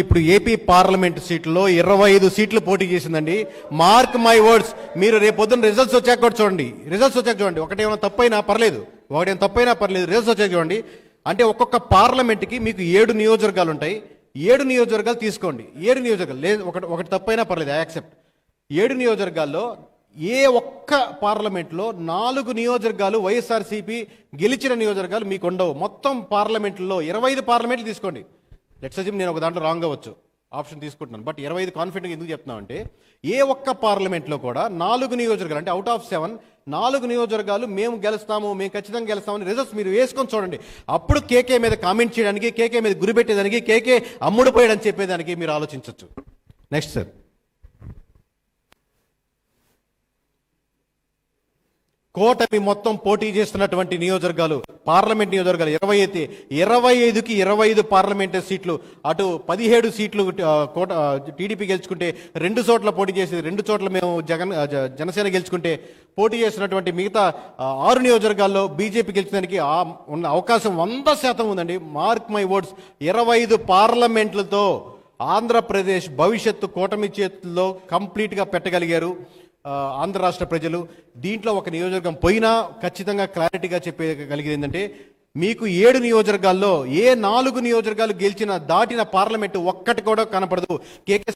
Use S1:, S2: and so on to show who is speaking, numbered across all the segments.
S1: ఇప్పుడు AP parliament సీట్లలో 25 సీట్లు పోటీ చేసిందండి. మార్క్ మై వర్డ్స్, మీరు రేపు పొద్దున్న రిజల్ట్స్ వచ్చాక కూడా చూడండి, ఒకటేమైనా తప్పైనా పర్లేదు, రిజల్ట్స్ వచ్చాక చూడండి. అంటే ఒక్కొక్క పార్లమెంట్కి మీకు 7 నియోజకవర్గాలు ఉంటాయి. 7 నియోజకవర్గాలు తీసుకోండి, 7 నియోజకవర్గాలు లేదు, ఒకటి తప్పైనా పర్లేదు, యాక్సెప్ట్. 7 నియోజకవర్గాల్లో ఏ ఒక్క పార్లమెంట్లో 4 నియోజకవర్గాలు వైఎస్ఆర్సీపీ గెలిచిన నియోజకవర్గాలు మీకు ఉండవు. మొత్తం పార్లమెంట్లో 25 పార్లమెంట్లు తీసుకోండి. లెట్స్ అజ్యూమ్ నేను ఒక దాంట్లో రాంగ్ అవ్వచ్చు, ఆప్షన్ తీసుకుంటున్నాను, బట్ 25 కాన్ఫిడెంట్గా ఎందుకు చెప్తున్నాం అంటే, ఏ ఒక్క పార్లమెంట్లో కూడా 4 నియోజకవర్గాలు అంటే అవుట్ ఆఫ్ 7 4 నియోజకవర్గాలు మేము గెలుస్తాము, మేము ఖచ్చితంగా గెలుస్తామని రిజల్ట్స్ మీరు వేసుకొని చూడండి. అప్పుడు కేకే మీద కామెంట్ చేయడానికి, కేకే మీద గురిపెట్టేదానికి, కేకే అమ్ముడు పోయాడని చెప్పేదానికి మీరు ఆలోచించవచ్చు. నెక్స్ట్ సార్, కూటమి మొత్తం పోటీ చేస్తున్నటువంటి నియోజకవర్గాలు, పార్లమెంట్ నియోజకవర్గాలు 25కి 25 పార్లమెంట్ సీట్లు. అటు 17 సీట్లు టీడీపీ గెలుచుకుంటే 2 చోట్ల పోటీ చేసేది, 2 చోట్ల మేము జనసేన గెలుచుకుంటే పోటీ చేస్తున్నటువంటి మిగతా 6 నియోజకవర్గాల్లో బీజేపీ గెలిచడానికి ఉన్న అవకాశం 100% ఉందండి. మార్క్ మై వర్డ్స్, 25 పార్లమెంట్లతో ఆంధ్రప్రదేశ్ భవిష్యత్తు కూటమి చేతుల్లో కంప్లీట్గా పెట్టగలిగారు ఆంధ్ర రాష్ట్ర ప్రజలు. దీంట్లో ఒక నియోజకవర్గం పోయినా ఖచ్చితంగా క్లారిటీగా చెప్పగలిగేది ఏంటంటే, మీకు 7 నియోజకవర్గాల్లో ఏ 4 నియోజకవర్గాలు గెలిచిన దాటిన పార్లమెంటు ఒక్కటి కూడా కనపడదు. కేకే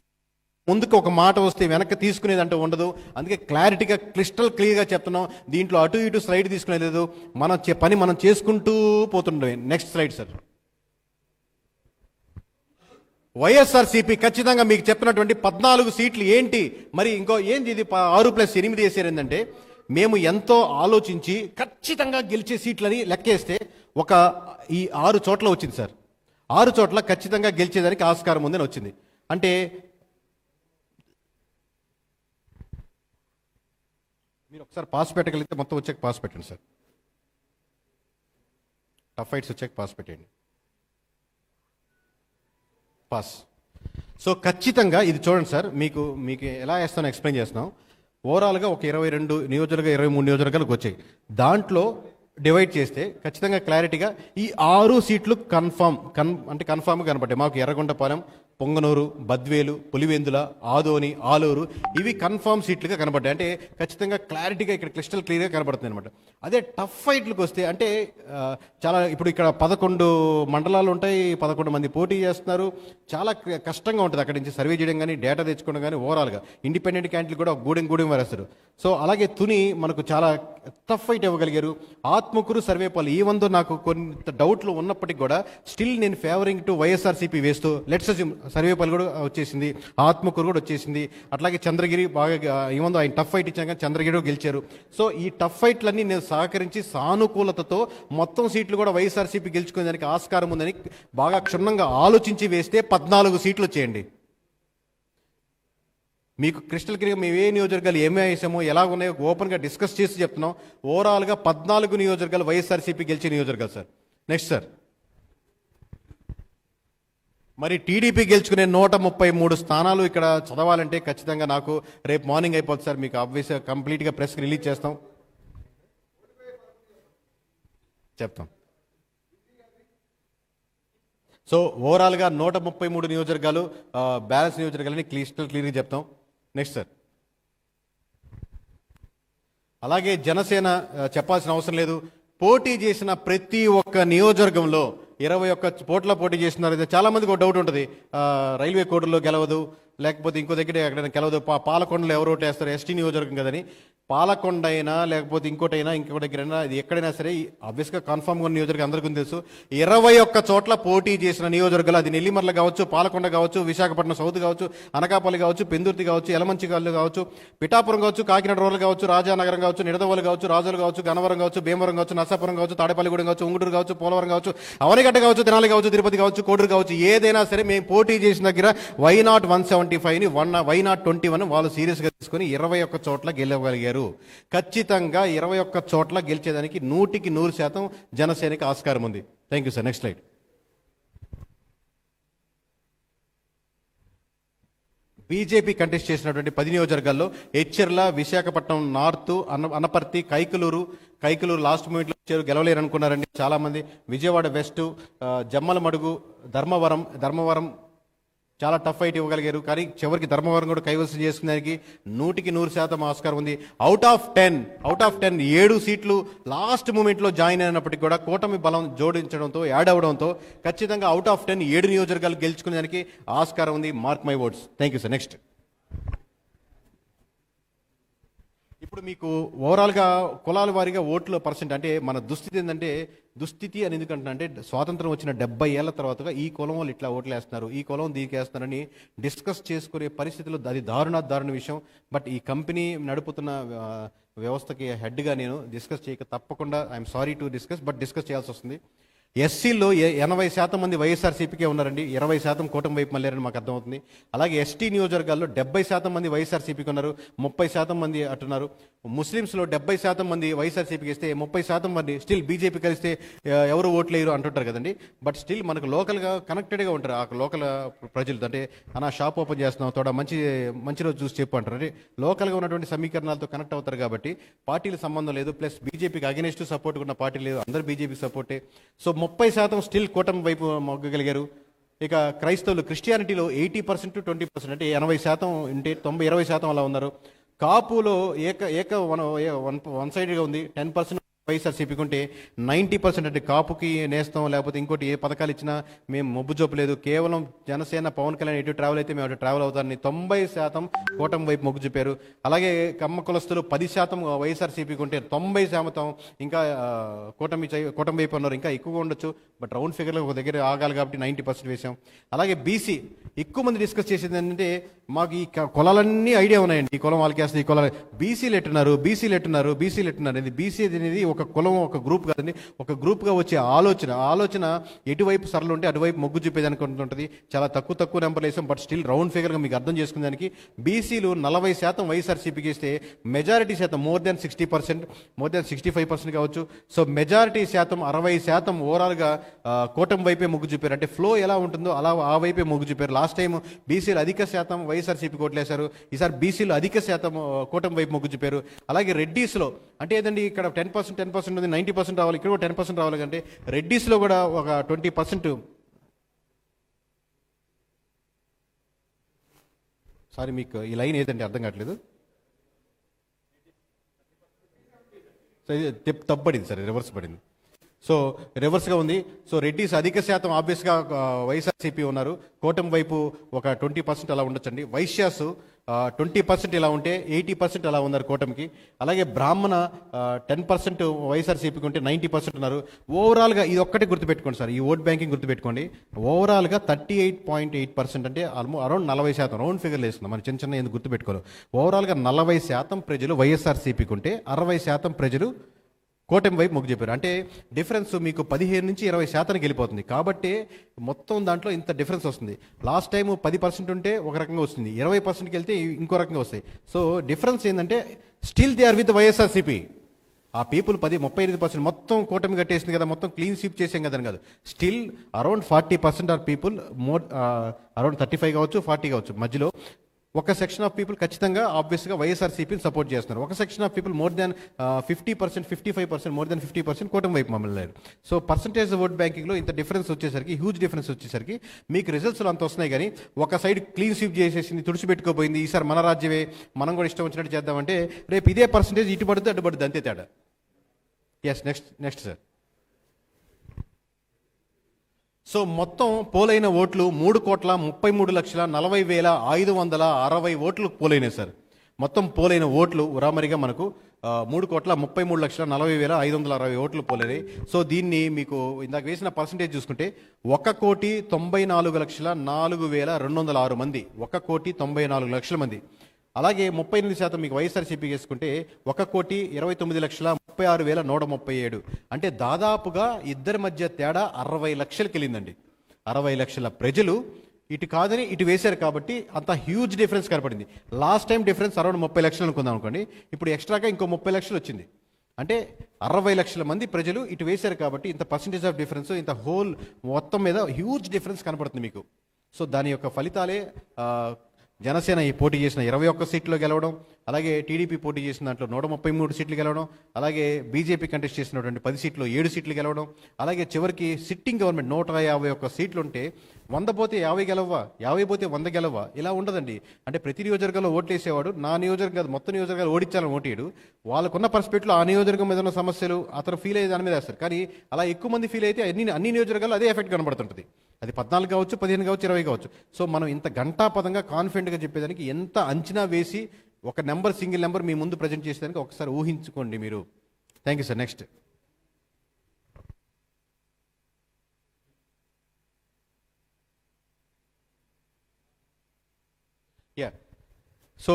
S1: ముందుకు ఒక మాట వస్తే వెనక్కి తీసుకునేది అంటూ ఉండదు. అందుకే క్లారిటీగా క్లిస్టల్ క్లియర్గా చెప్తున్నాం. దీంట్లో అటు ఇటు స్లైడ్ తీసుకునేది లేదు, పని మనం చేసుకుంటూ పోతుండే. Next slide sir. వైఎస్ఆర్సీపీ ఖచ్చితంగా మీకు చెప్పినటువంటి 14 సీట్లు ఏంటి, మరి ఇంకో ఏంది ఇది 6+8 వేసారు ఏంటంటే, మేము ఎంతో ఆలోచించి ఖచ్చితంగా గెలిచే సీట్లని లెక్కేస్తే ఈ 6 చోట్ల వచ్చింది సార్. 6 చోట్ల ఖచ్చితంగా గెలిచేదానికి ఆస్కారం ఉందని వచ్చింది. అంటే మీరు ఒకసారి పాస్ పెట్టగలిగితే మొత్తం వచ్చాక పాస్ పెట్టండి సార్. టఫ్ ఫైట్స్ వచ్చాక పాస్ పెట్టండి, పాస్. సో ఖచ్చితంగా ఇది చూడండి సార్, మీకు ఎలా వేస్తానో ఎక్స్ప్లెయిన్ చేస్తున్నాం. ఓవరాల్గా ఒక 22 నియోజకవర్గాలు 23 నియోజకవర్గాలకు వచ్చాయి. దాంట్లో డివైడ్ చేస్తే ఖచ్చితంగా క్లారిటీగా ఈ 6 సీట్లు కన్ఫామ్గా కనపడ్డాయి మాకు. ఎర్రగొండపాలెం, పొంగనూరు, బద్వేలు, పులివెందుల, ఆదోని, ఆలూరు ఇవి కన్ఫామ్ సీట్లుగా కనబడ్డాయి. అంటే ఖచ్చితంగా క్లారిటీగా ఇక్కడ క్లిస్టల్ క్లియర్గా కనబడుతుంది అనమాట. అదే టఫ్ ఫైట్లకు వస్తే అంటే చాలా ఇప్పుడు ఇక్కడ 11 మండలాలు ఉంటాయి, 11 మంది పోటీ చేస్తున్నారు. చాలా కష్టంగా ఉంటుంది అక్కడి నుంచి సర్వే చేయడం కానీ, డేటా తెచ్చుకోవడం కానీ. ఓవరాల్గా ఇండిపెండెంట్ క్యాండిడేట్ కూడా గూడెం వారేస్తారు. సో అలాగే తుని మనకు చాలా టఫ్ ఫైట్ ఇవ్వగలిగారు. ఆత్మకూరు, సర్వేపల్లి ఈ వందో నాకు కొంత డౌట్లు ఉన్నప్పటికీ కూడా స్టిల్ నేను ఫేవరింగ్ టు వైఎస్ఆర్సీపీ వేస్తూ లెట్స్ అస్యూమ్ సర్వేపల్లి కూడా వచ్చేసింది, ఆత్మకూరు కూడా వచ్చేసింది. అట్లాగే చంద్రగిరి బాగా ఏముందో ఆయన టఫ్ ఫైట్ ఇచ్చాక చంద్రగిరి గెలిచారు. సో ఈ టఫ్ ఫైట్లన్నీ నేను సహకరించి సానుకూలతతో మొత్తం సీట్లు కూడా వైఎస్ఆర్సీపీ గెలుచుకునేదానికి ఆస్కారం ఉందని బాగా క్షుణ్ణంగా ఆలోచించి వేస్తే 14 సీట్లు వచ్చేయండి. మీకు క్రిస్టల్ క్లియర్గా మేము ఏ నియోజకవర్గాలు ఏమే వేసామో ఎలా ఉన్నాయో ఓపెన్గా డిస్కస్ చేసి చెప్తున్నాం. ఓవరాల్గా 14 నియోజకవర్గాలు వైఎస్ఆర్సీపీ గెలిచే నియోజకవర్గాలు సార్. నెక్స్ట్ సార్, మరి టీడీపీ గెలుచుకునే 133 స్థానాలు ఇక్కడ చదవాలంటే ఖచ్చితంగా నాకు రేపు మార్నింగ్ అయిపోతుంది సార్. మీకు ఆబ్వియస్గా కంప్లీట్గా ప్రెస్కి రిలీజ్ చేస్తాం, చెప్తాం. సో ఓవరాల్గా 133 నియోజకవర్గాలు బ్యాలెన్స్ నియోజకవర్గాలని క్లియర్గా చెప్తాం. నెక్స్ట్ సార్, అలాగే జనసేన చెప్పాల్సిన అవసరం లేదు. పోటీ చేసిన ప్రతి ఒక్క నియోజకవర్గంలో 21 పోట్ల పోటీ చేస్తున్నారు. చాలా మందికి ఒక డౌట్ ఉంటుంది, రైల్వే కోడ్లో గెలవదు, లేకపోతే ఇంకో దగ్గర ఎక్కడైనా గెలవదు, పాలకొండలో ఎవరు ఓటు వేస్తారు, ఎస్టీ నియోజకవర్గం కదని. పాలకొండ అయినా లేకపోతే ఇంకోటైనా ఇంకొక దగ్గరైనా ఇది ఎక్కడైనా సరే ఆబ్వియస్గా కన్ఫామ్గా ఉన్న నియోజకవర్గం అందరికీ తెలుసు. 21 చోట్ల పోటీ చేసిన నియోజకవర్గాలు, అది నెల్లిమర్ల కావచ్చు, పాలకొండ కావచ్చు, విశాఖపట్నం సౌత్ కావచ్చు, అనకాపల్లి కావచ్చు, పెందుర్తి కావచ్చు, యలమంచికల్లు కావచ్చు, పిఠాపురం కావచ్చు, కాకినాడ రూరల్ కావచ్చు, రాజానగరం కావచ్చు, నిడదవోలు కావచ్చు, రాజులు కావచ్చు, గన్నవరం కావచ్చు, భీమవరం కావచ్చు, నర్సాపురం కావచ్చు, తాడేపల్లిగూడెం కావచ్చు, ఉంగుటూరు కావచ్చు, పోలవరం కావచ్చు, అవనిగడ్డ కావచ్చు, తెనాలి కావచ్చు, తిరుపతి కావచ్చు, కోడూరు కావచ్చు, ఏదైనా సరే మేము పోటీ చేసిన దగ్గర వైనాట్ 175ని వైనాట్ 21 వాళ్ళు సీరియస్గా తీసుకొని 21 చోట్ల గెలవగలిగారు. ఖచ్చితంగా 21 చోట్ల గెలిచేదానికి 100% జనసేనకి ఆస్కారం ఉంది. Thank you sir. Next slide. BJP contest చేసినటువంటి 10 నియోజకవర్గాల్లో ఎచ్చెర్ల, విశాఖపట్నం నార్త్, అనపర్తి, కైకలూరు లాస్ట్ మూమెంట్లో వచ్చారు, గెలవలేరు అనుకున్నారండి చాలామంది. విజయవాడ వెస్ట్, జమ్మలమడుగు, ధర్మవరం చాలా టఫ్ ఫైట్ ఇవ్వగలిగారు. కానీ చివరికి ధర్మవరం కూడా కైవసం చేసుకునేదానికి 100% ఆస్కారం ఉంది. అవుట్ ఆఫ్ 10 7 సీట్లు లాస్ట్ మూమెంట్లో జాయిన్ అయినప్పటికీ కూడా కూటమి బలం జోడించడంతో, యాడ్ అవడంతో ఖచ్చితంగా అవుట్ ఆఫ్ 10 7 నియోజకవర్గాలు గెలుచుకునేదానికి ఆస్కారం ఉంది. Mark my words. Thank you sir. Next, ఇప్పుడు మీకు ఓవరాల్గా కులాల వారీగా ఓట్ల పర్సెంట్ అంటే మన దుస్థితి ఏంటంటే, దుస్థితి అని ఎందుకంటున్నా అంటే స్వాతంత్రం వచ్చిన 70 ఏళ్ల తర్వాతగా ఈ కులం వాళ్ళు ఇట్లా ఓట్లు వేస్తున్నారు, ఈ కులం దీనికి వేస్తున్నారని డిస్కస్ చేసుకునే పరిస్థితుల్లో అది దారుణ విషయం. బట్ ఈ కంపెనీ నడుపుతున్న వ్యవస్థకి హెడ్గా నేను డిస్కస్ చేయక తప్పకుండా I'm sorry to discuss, but discuss చేయాల్సి వస్తుంది. ఎస్సీల్లో 80% మంది వైఎస్ఆర్సీపీకే ఉన్నారండి, 20% కూటమి వైపు మళ్ళారని మాకు అర్థమవుతుంది. అలాగే ఎస్టీ నియోజకవర్గాల్లో 70% మంది వైఎస్ఆర్సీపీకి ఉన్నారు, 30% మంది అట్టున్నారు. ముస్లిమ్స్లో 70% మంది వైఎస్ఆర్సీపీకి ఇస్తే 30% మంది స్టిల్ బీజేపీ కలిస్తే ఎవరు ఓట్లేయరు అంటుంటారు కదండి. బట్ స్టిల్ మనకు లోకల్గా కనెక్టెడ్గా ఉంటారు ఆ లోకల్ ప్రజలు. అంటే అన్న షాప్ ఓపెన్ చేస్తున్నాం, తోడ మంచి రోజు చూసి చెప్పు అంటారు. అంటే లోకల్గా ఉన్నటువంటి సమీకరణాలతో కనెక్ట్ అవుతారు కాబట్టి పార్టీల సంబంధం లేదు. ప్లస్ బీజేపీకి అగెనిస్ట్ సపోర్ట్ ఉన్న పార్టీ లేదు, అందరు బీజేపీకి సపోర్టే. సో 30% స్టిల్ కూటమి వైపు మొగ్గగలిగారు. ఇక క్రైస్తవులు, క్రిస్టియానిటీలో 80% 20% అంటే 80% ఉంటే 20% అలా ఉన్నారు. కాపులో వన్ సైడ్గా ఉంది, 10% వైఎస్ఆర్సీపీకి ఉంటే 90% అంటే కాపుకి నేస్తాం లేకపోతే ఇంకోటి ఏ పథకాలు ఇచ్చినా మేము మొబ్బు చూపలేదు, కేవలం జనసేన పవన్ కళ్యాణ్ ఎటు ట్రావెల్ అయితే మేము అటు ట్రావెల్ అవుతారని 90% కూటమి వైపు మొగ్గు చూపారు. అలాగే కమ్మ కులస్తులు 10% వైఎస్ఆర్సీపీకి ఉంటే 90% ఇంకా కూటమి వైపు ఉన్నారు. ఇంకా ఎక్కువగా ఉండొచ్చు, బట్ రౌండ్ ఫిగర్లో ఒక దగ్గర ఆగాలి కాబట్టి 90% వేసాం. అలాగే బీసీ ఎక్కువ మంది డిస్కస్ చేసేది ఏంటంటే మాకు ఈ కులాలన్నీ ఐడియా ఉన్నాయండి, ఈ కులం వాళ్ళకి వేస్తుంది, ఈ కులాలు బీసీలు ఎట్టున్నారు అనేది బీసీ అనేది ఒక కులం ఒక గ్రూప్ కాదండి, ఒక గ్రూప్గా వచ్చే ఆలోచన ఎటువైపు సరళ ఉంటే అటువైపు మొగ్గు చూపేదానికి ఉంటుంది. చాలా తక్కువ నెంబర్లు వేసాం, బట్ స్టిల్ రౌండ్ ఫిగర్గా మీకు అర్థం చేసుకునేదానికి బీసీలు 40% వైఎస్ఆర్సీపీకి ఇస్తే మెజారిటీ శాతం మోర్ దాన్ 65% కావచ్చు. సో మెజారిటీ శాతం 60% ఓవరాల్గా కూటమి వైపే మొగ్గు చూపారు. అంటే ఫ్లో ఎలా ఉంటుందో అలా ఆ వైపే మొగ్గు చూపారు. లాస్ట్ టైం బీసీలు అధిక శాతం వైఎస్ఆర్సీపీ ఓట్లేశారు, ఈసారి బీసీలు అధిక శాతం కూటమి వైపు మొగ్గు చూపారు. అలాగే రెడ్డీస్లో అంటే ఏదండి ఇక్కడ 10% ఉంది, 90% రావాలి, ఇక్కడ కూడా 10% రావాలి. అంటే రెడ్డీస్లో కూడా ఒక 20%. సారీ మీకు ఈ లైన్ ఏదంటే అర్థం కావట్లేదు. సో ఇది తప్పబడింది సార్, రివర్స్ పడింది. సో రివర్స్గా ఉంది. సో రెడ్డిస్ అధిక శాతం ఆబ్వియస్గా వైఎస్ఆర్సీపీ ఉన్నారు, కూటమి వైపు ఒక 20% అలా ఉండొచ్చండి. వైశ్యాస్ 20% ఇలా ఉంటే 80% అలా ఉన్నారు కూటమికి. అలాగే బ్రాహ్మణ 10% వైఎస్ఆర్సీపీకి ఉంటే 90% ఉన్నారు. ఓవరాల్గా ఇది ఒక్కటే గుర్తుపెట్టుకోండి సార్, ఈ ఓట్ బ్యాంకింగ్ గుర్తుపెట్టుకోండి. ఓవరాల్గా 38.8% అంటే అరౌండ్ 40% రౌండ్ ఫిగర్లు వేస్తున్నాం మనం, చిన్న ఎందుకు గుర్తుపెట్టుకోరు. ఓవరాల్గా 40% ప్రజలు వైఎస్ఆర్సీపీకి ఉంటే 60% ప్రజలు కూటమి వైపు మొగ్గు చెప్పారు. అంటే డిఫరెన్స్ మీకు 15 నుంచి 20% వెళ్ళిపోతుంది. కాబట్టి మొత్తం దాంట్లో ఇంత డిఫరెన్స్ వస్తుంది. లాస్ట్ టైం 10% ఉంటే ఒక రకంగా వస్తుంది, 20%కి వెళ్తే ఇంకో రకంగా వస్తాయి. సో డిఫరెన్స్ ఏంటంటే still they are with YSRCP. ఆ పీపుల్ 35% మొత్తం కూటమి కట్టేసింది కదా, మొత్తం క్లీన్ స్వీప్ చేసాం కదా కాదు. Still around 40% are people around 35 కావచ్చు 40 కావచ్చు మధ్యలో ఒక సెక్షన్ ఆఫ్ పీపుల్ ఖచ్చితంగా ఆబ్వియస్గా వైఎస్ఆర్సీపీని సపోర్ట్ చేస్తున్నారు. ఒక section of people more than 50%, 55%, more than 50% కూటమి వైపు మమ్మల్ని లేరు. సో పర్సంటేజ్ ఓట్ బ్యాంకింగ్లో ఇంత డిఫరెన్స్ వచ్చేసరికి, హ్యూజ్ డిఫరెన్స్ వచ్చేసరికి మీకు రిజల్ట్స్లో అంత వస్తున్నాయి. కానీ ఒక సైడ్ క్లీన్ స్వీప్ చేసేసింది, తుడిచిపెట్టుకోపోయింది, ఈసారి మన రాజ్యమే, మనం కూడా ఇష్టం వచ్చినట్టు చేద్దామంటే రేపు ఇదే పర్సంటేజ్ ఇటు పడుతుంది అడ్డు పడుతుంది, అంతే తేడా. Yes, next sir. సో మొత్తం పోలైన ఓట్లు 3,33,40,560 ఓట్లు పోలైనాయి సార్. మొత్తం పోలైన ఓట్లు ఉరామరిగా మనకు 3,33,40,560 ఓట్లు పోలైనాయి. సో దీన్ని మీకు ఇందాక వేసిన పర్సంటేజ్ చూసుకుంటే 1,94,04,206 మంది, 1,94,00,000 మంది. అలాగే 38% మీకు వైఎస్ఆర్సీపీ వేసుకుంటే 1,29,36,137. అంటే దాదాపుగా ఇద్దరి మధ్య తేడా 60 లక్షలకి వెళ్ళిందండి. 60 లక్షల ప్రజలు ఇటు కాదని ఇటు వేశారు కాబట్టి అంత హ్యూజ్ డిఫరెన్స్ కనపడింది. లాస్ట్ టైం డిఫరెన్స్ అరౌండ్ 30 లక్షలు అనుకుందాం అనుకోండి, ఇప్పుడు ఎక్స్ట్రాగా ఇంకో 30 లక్షలు వచ్చింది. అంటే 60 లక్షల మంది ప్రజలు ఇటు వేశారు కాబట్టి ఇంత పర్సంటేజ్ ఆఫ్ డిఫరెన్స్, ఇంత హోల్ మొత్తం మీద హ్యూజ్ డిఫరెన్స్ కనపడుతుంది మీకు. సో దాని యొక్క ఫలితాలే జనసేన ఈ పోటీ చేసిన 21 సీట్లు గెలవడం, అలాగే టీడీపీ పోటీ చేసిన దాంట్లో 133 సీట్లు గెలవడం, అలాగే బీజేపీ కంటెస్ట్ చేసినటువంటి 10 సీట్లు 7 సీట్లు గెలవడం, అలాగే చివరికి సిట్టింగ్ గవర్నమెంట్ 151 సీట్లు ఉంటే 100 పోతే 50 గెలవ్వా, 50 పోతే 100 గెలవ్వా, ఇలా ఉండదండి. అంటే ప్రతి నియోజకవర్గంలో ఓట్లు వేసేవాడు నా నియోజకవర్గం కాదు మొత్తం నియోజకవర్గాలు ఓడించాలని ఓటేయడు. వాళ్ళకున్న పర్స్పెక్టివ్లో ఆ నియోజకవర్గం మీద ఉన్న సమస్యలు అతను ఫీల్ అయ్యే దాని మీద వేస్తారు. కానీ అలా ఎక్కువ మంది ఫీల్ అయితే అన్ని నియోజకవర్గాల్లో అదే ఎఫెక్ట్ కనబడుతుంటుంది. అది 14 కావచ్చు, 15 కావచ్చు, 20 కావచ్చు. సో మనం ఇంత గంటాపదంగా కాన్ఫిడెంట్గా చెప్పేదానికి ఎంత అంచనా వేసి ఒక నెంబర్, సింగిల్ నెంబర్ మీ ముందు ప్రజెంట్ చేసేదానికి ఒకసారి ఊహించుకోండి మీరు. Thank you sir. Next. Yeah, so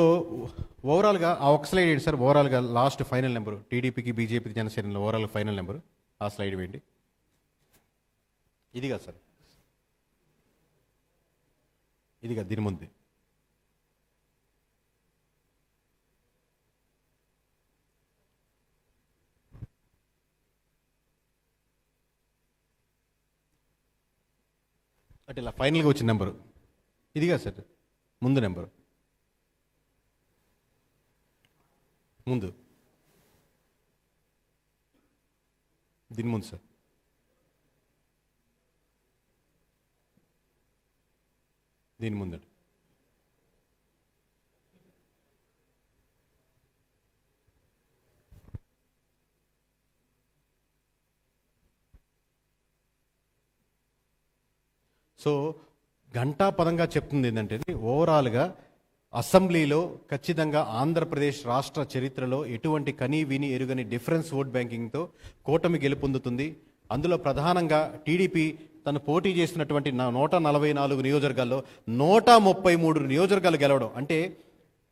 S1: ఓవరాల్గా ఆ ఒక స్లైడ్ ఏంటి సార్? ఓవరాల్గా లాస్ట్ ఫైనల్ నెంబరు టీడీపీకి, బీజేపీకి, జనసేనలో ఓవరాల్ ఫైనల్ నెంబరు ఆ స్లైడ్ వేయండి. ఇది కాదు సార్, ఇది కాదు, దీని ముందు. అంటే ఇలా ఫైనల్గా వచ్చిన నెంబరు ఇది కాదు సార్, ముందు నెంబరు ముందు, దీని ముందు సార్. దీని ముందండి. సో ఘంటాపదంగా చెప్తుంది ఏంటంటే ఓవరాల్గా అసెంబ్లీలో ఖచ్చితంగా ఆంధ్రప్రదేశ్ రాష్ట్ర చరిత్రలో ఎటువంటి కనీ విని ఎరుగని డిఫరెన్స్ ఓట్ బ్యాంకింగ్తో కూటమి గెలుపొందుతుంది. అందులో ప్రధానంగా టీడీపీ తను పోటీ చేసినటువంటి 144 నియోజకవర్గాల్లో 133 నియోజకవర్గాలు గెలవడం అంటే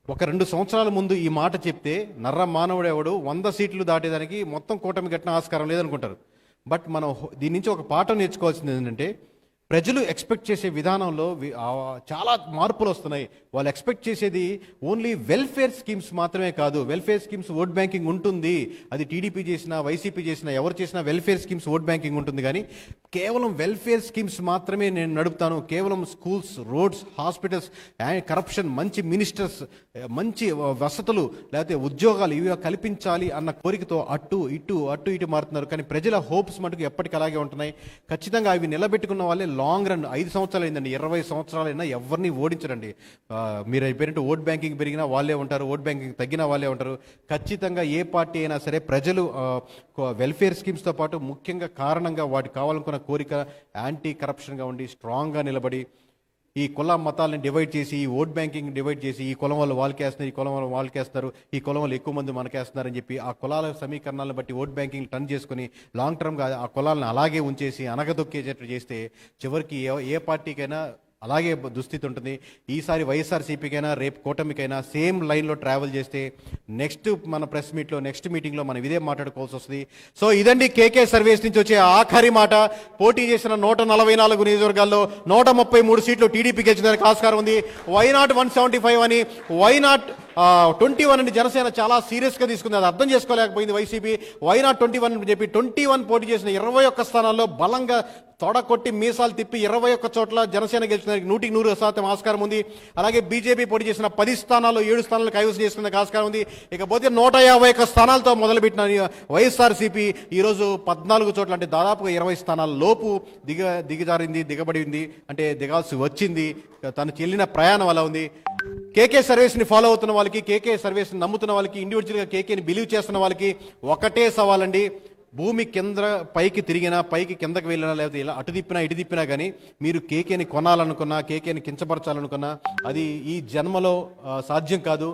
S1: ఒక 2 సంవత్సరాల ముందు ఈ మాట చెప్తే నర్ర మానవుడు ఎవడు 100 సీట్లు దాటేదానికి మొత్తం కూటమి గట్టిన ఆస్కారం లేదనుకుంటారు. బట్ మనం దీని నుంచి ఒక పాఠం నేర్చుకోవాల్సింది ఏంటంటే ప్రజలు ఎక్స్పెక్ట్ చేసే విధానంలో చాలా మార్పులు వస్తున్నాయి. వాళ్ళు ఎక్స్పెక్ట్ చేసేది ఓన్లీ వెల్ఫేర్ స్కీమ్స్ మాత్రమే కాదు. వెల్ఫేర్ స్కీమ్స్ ఓట్ బ్యాంకింగ్ ఉంటుంది, అది టీడీపీ చేసినా, వైసీపీ చేసినా, ఎవరు చేసినా వెల్ఫేర్ స్కీమ్స్ ఓట్ బ్యాంకింగ్ ఉంటుంది. కానీ కేవలం వెల్ఫేర్ స్కీమ్స్ మాత్రమే నేను నడుపుతాను, కేవలం స్కూల్స్, రోడ్స్, హాస్పిటల్స్, కరప్షన్, మంచి మినిస్టర్స్, మంచి వసతులు, లేకపోతే ఉద్యోగాలు ఇవి కల్పించాలి అన్న కోరికతో అటు ఇటు మారుతున్నారు. కానీ ప్రజల హోప్స్ మటుకు ఎప్పటికీ అలాగే ఉంటున్నాయి. ఖచ్చితంగా అవి నిలబెట్టుకున్న వాళ్ళే లాంగ్ రన్ 5 సంవత్సరాలు అయిందండి, 20 సంవత్సరాలు అయినా ఎవరిని ఓడించరండి. మీరు అయిపోయినట్టు ఓట్ బ్యాంకింగ్ పెరిగినా వాళ్ళే ఉంటారు, ఓట్ బ్యాంకింగ్ తగ్గినా వాళ్ళే ఉంటారు. ఖచ్చితంగా ఏ పార్టీ అయినా సరే ప్రజలు వెల్ఫేర్ స్కీమ్స్తో పాటు ముఖ్యంగా కారణంగా వాటికి కావాలనుకున్న కోరిక యాంటీ కరప్షన్గా ఉండి స్ట్రాంగ్గా నిలబడి ఈ కుల మతాలను డివైడ్ చేసి, ఈ ఓట్ బ్యాంకింగ్ డివైడ్ చేసి, ఈ కులం వాళ్ళు వాళ్ళకేస్తున్నారు, ఈ కులం వాళ్ళు వాళ్ళకేస్తారు, ఈ కులం వాళ్ళు ఎక్కువ మంది మనకేస్తున్నారని చెప్పి ఆ కులాల సమీకరణాలను బట్టి ఓట్ బ్యాంకింగ్ టర్న్ చేసుకుని లాంగ్ టర్మ్గా ఆ కులాలను అలాగే ఉంచేసి అనగదొక్కేటట్టు చేస్తే చివరికి ఏ పార్టీకైనా అలాగే దుస్థితి ఉంటుంది. ఈసారి వైఎస్ఆర్సీపీకైనా రేపు కూటమికైనా సేమ్ లైన్లో ట్రావెల్ చేస్తే నెక్స్ట్ మన ప్రెస్ మీట్లో, నెక్స్ట్ మీటింగ్లో మనం ఇదే మాట్లాడుకోవాల్సి వస్తుంది. సో ఇదండి కేకే సర్వీస్ నుంచి వచ్చే ఆఖరి మాట. పోటీ చేసిన 144 నియోజకవర్గాల్లో 133 సీట్లు టీడీపీ గెలిచడానికి ఆస్కారం ఉంది. వైనాట్ 175 అని, వైనాట్ 21 అని జనసేన చాలా సీరియస్గా తీసుకుంది. అది అర్థం చేసుకోలేకపోయింది వైసీపీ. వైనాట్ 21 అని చెప్పి 21 పోటీ చేసిన 21 స్థానాల్లో బలంగా తొడకొట్టి మీసాలు తిప్పి 21 చోట్ల జనసేన గెలిచినందుకు 100% ఆస్కారం ఉంది. అలాగే బీజేపీ పోటీ చేసిన 10 స్థానాల్లో 7 స్థానాలు కైవసం చేసుకునేందుకు ఆస్కారం ఉంది. ఇకపోతే 151 స్థానాలతో మొదలుపెట్టిన వైఎస్ఆర్సీపీ ఈరోజు 14 చోట్ల అంటే దాదాపుగా 20 స్థానాల లోపు దిగబడింది, అంటే దిగాల్సి వచ్చింది. తను చెల్లిన ప్రయాణం అలా ఉంది. కేకే సర్వీస్ని ఫాలో అవుతున్న వాళ్ళకి, కేకే సర్వీస్ని నమ్ముతున్న వాళ్ళకి, ఇండివిజువల్గా కేకేని బిలీవ్ చేస్తున్న వాళ్ళకి ఒకటే సవాలండి. భూమి పైకి తిరిగినా, పైకి కిందకి వెళ్ళినా, లేకపోతే ఇలా అటు తిప్పినా ఇటు తిప్పినా కానీ మీరు కేకేని కొనాలనుకున్నా, కేకేని కించపరచాలనుకున్నా అది ఈ జన్మలో సాధ్యం కాదు.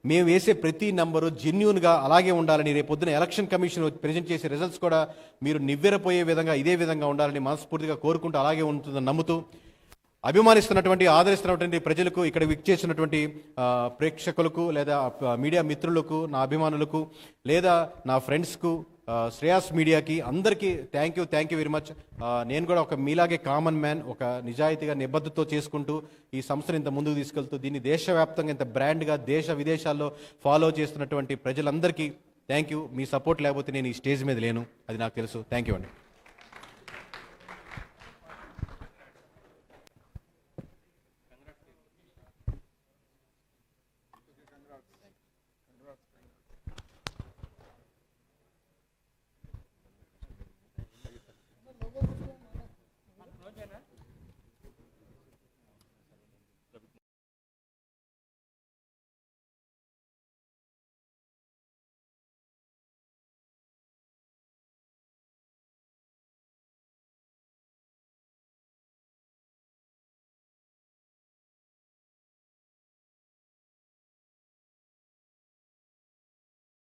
S1: మేము వేసే ప్రతి నెంబరు జెన్యూన్గా అలాగే ఉండాలని, రేపొద్దున ఎలక్షన్ కమిషన్ ప్రజెంట్ చేసే రిజల్ట్స్ కూడా మీరు నివ్వెరపోయే విధంగా ఇదే విధంగా ఉండాలని మనస్ఫూర్తిగా కోరుకుంటూ అలాగే ఉంటుందని నమ్ముతూ అభిమానిస్తున్నటువంటి, ఆదరిస్తున్నటువంటి ప్రజలకు, ఇక్కడ విచ్చేసినటువంటి ప్రేక్షకులకు, లేదా మీడియా మిత్రులకు, నా అభిమానులకు, లేదా నా ఫ్రెండ్స్కు, శ్రేయాస్ మీడియాకి అందరికీ థ్యాంక్ యూ వెరీ మచ్. నేను కూడా ఒక మీలాగే కామన్ మ్యాన్, ఒక నిజాయితీగా నిబద్ధతతో చేసుకుంటూ ఈ సంస్థను ఇంత ముందుకు తీసుకెళ్తూ దీన్ని దేశవ్యాప్తంగా ఇంత బ్రాండ్గా దేశ విదేశాల్లో ఫాలో చేస్తున్నటువంటి ప్రజలందరికీ థ్యాంక్ యూ. మీ సపోర్ట్ లేకపోతే నేను ఈ స్టేజ్ మీద లేను, అది నాకు తెలుసు. థ్యాంక్ యూ అండి.